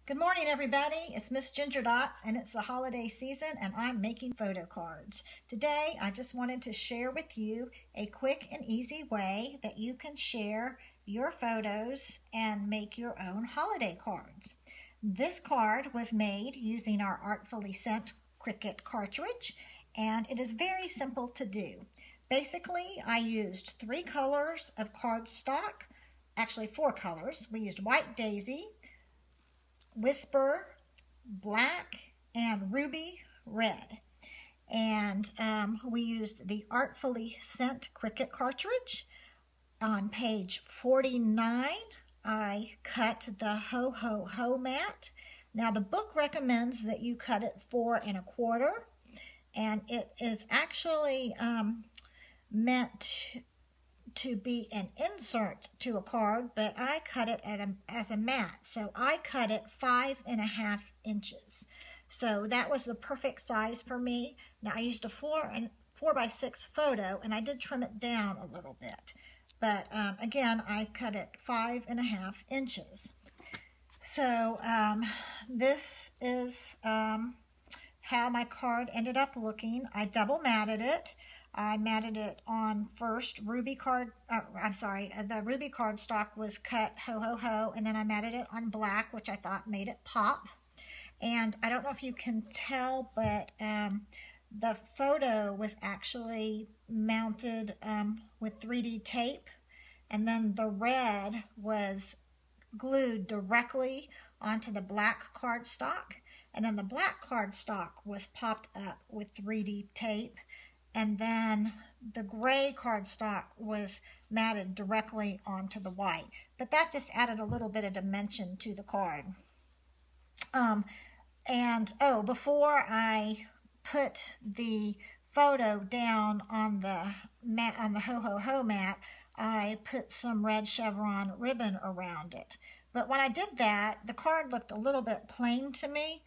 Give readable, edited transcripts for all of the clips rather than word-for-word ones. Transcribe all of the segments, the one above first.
Good morning, everybody. It's Miss Ginger Dots, and it's the holiday season, and I'm making photo cards. Today, I just wanted to share with you a quick and easy way that you can share your photos and make your own holiday cards. This card was made using our Artfully sent Cricut cartridge, and it is very simple to do. Basically, I used 3 colors of cardstock, actually 4 colors. We used White Daisy, Whisper, Black, and Ruby Red. And we used the Artfully sent Cricut cartridge. On page 49, I cut the Ho Ho Ho mat. Now the book recommends that you cut it 4 1/4, and it is actually meant to be an insert to a card, but I cut it as a mat, so I cut it 5 1/2 inches. So that was the perfect size for me. Now I used a 4 by 6 photo, and I did trim it down a little bit, but again, I cut it 5 1/2 inches. So this is how my card ended up looking. I double matted it. I matted it on first the ruby cardstock was cut ho ho ho, and then I matted it on black, which I thought made it pop. And I don't know if you can tell, but the photo was actually mounted with 3D tape, and then the red was glued directly onto the black cardstock, and then the black cardstock was popped up with 3D tape, and then the gray cardstock was matted directly onto the white. But that just added a little bit of dimension to the card. Before I put the photo down on the mat, on the Ho Ho Ho mat, I put some red chevron ribbon around it. But when I did that, the card looked a little bit plain to me,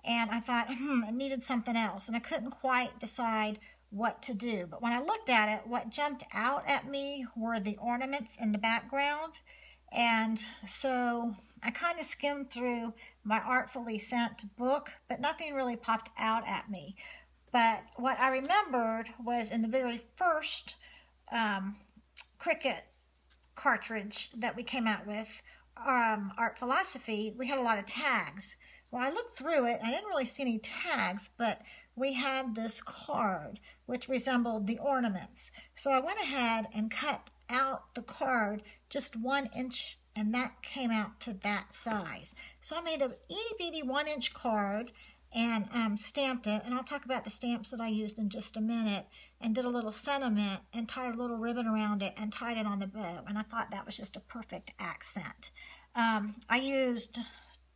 and I thought, it needed something else, and I couldn't quite decide what to do. But when I looked at it, what jumped out at me were the ornaments in the background. And so I kind of skimmed through my Artfully sent book, but nothing really popped out at me. But what I remembered was in the very first Cricut cartridge that we came out with, Art Philosophy, we had a lot of tags. Well, I looked through it, I didn't really see any tags, but we had this card which resembled the ornaments. So I went ahead and cut out the card just 1 inch, and that came out to that size. So I made a itty bitty 1 inch card and stamped it, and I'll talk about the stamps that I used in just a minute, and did a little sentiment and tied a little ribbon around it and tied it on the bow, and I thought that was just a perfect accent. I used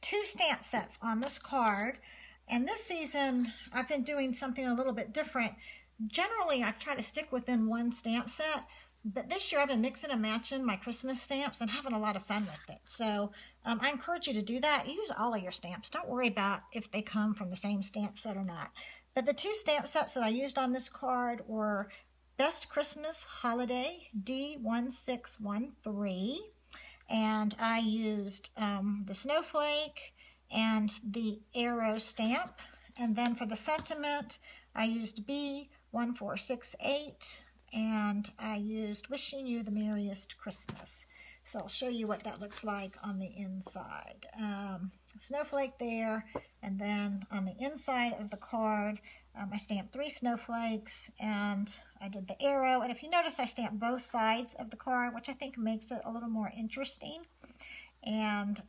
2 stamp sets on this card, and this season I've been doing something a little bit different. Generally I try to stick within 1 stamp set, but this year I've been mixing and matching my Christmas stamps and having a lot of fun with it. So I encourage you to do that. Use all of your stamps. Don't worry about if they come from the same stamp set or not. But the 2 stamp sets that I used on this card were Best Christmas Holiday D1613, and I used the snowflake and the arrow stamp. And then for the sentiment, I used B1468, and I used Wishing You the Merriest Christmas. So I'll show you what that looks like on the inside. Snowflake there, and then on the inside of the card, I stamped 3 snowflakes, and I did the arrow. And if you notice, I stamped both sides of the card, which I think makes it a little more interesting. And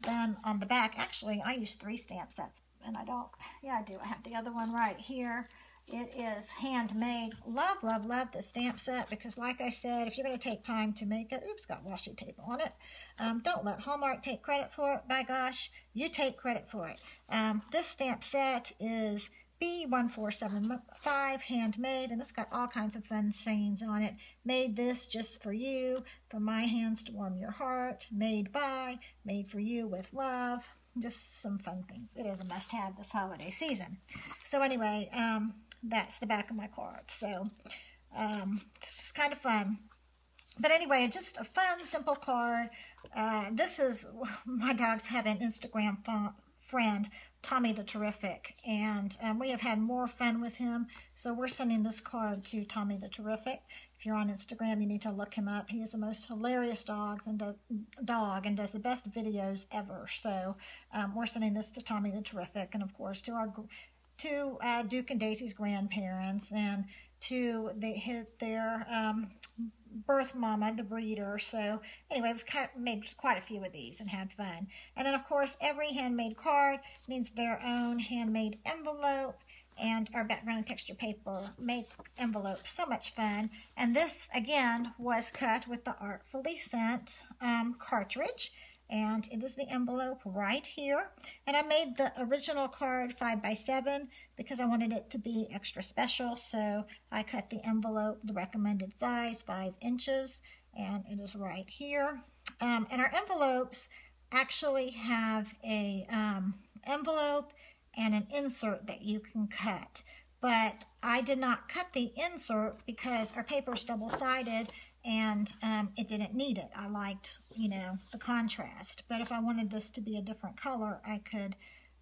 then on the back, actually, I used 3 stamp sets, and I do. I have the other one right here. It is handmade. Love, love, love the stamp set, because like I said, if you're going to take time to make it, oops, got washi tape on it. Don't let Hallmark take credit for it. By gosh, you take credit for it. This stamp set is B1475, handmade, and it's got all kinds of fun sayings on it. Made this just for you, from my hands to warm your heart. Made by, made for you with love. Just some fun things. It is a must-have this holiday season. So anyway, that's the back of my card. So it's just kind of fun. But anyway, just a fun, simple card. This is, my dogs have an Instagram friend, Tommy the Terrific, and we have had more fun with him, so we're sending this card to Tommy the Terrific. If you're on Instagram, you need to look him up. He is the most hilarious dog and does the best videos ever. So we're sending this to Tommy the Terrific, and of course to Duke and Daisy's grandparents, and to their birth mama, the breeder. So anyway, we've made quite a few of these and had fun. And then of course every handmade card needs their own handmade envelope, and our background and texture paper make envelopes so much fun. And this again was cut with the Artfully Sent cartridge, and it is the envelope right here. And I made the original card 5x7 because I wanted it to be extra special, so I cut the envelope the recommended size, 5 inches, and it is right here. And our envelopes actually have a envelope and an insert that you can cut, but I did not cut the insert because our paper is double-sided, and it didn't need it. I liked, the contrast, but if I wanted this to be a different color, I could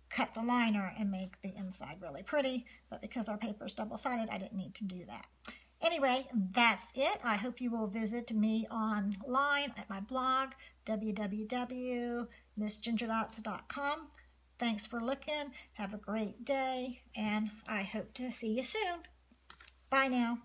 cut the liner and make the inside really pretty, but because our paper is double-sided, I didn't need to do that. Anyway, that's it. I hope you will visit me online at my blog, www.missgingerdots.com. Thanks for looking. Have a great day, and I hope to see you soon. Bye now.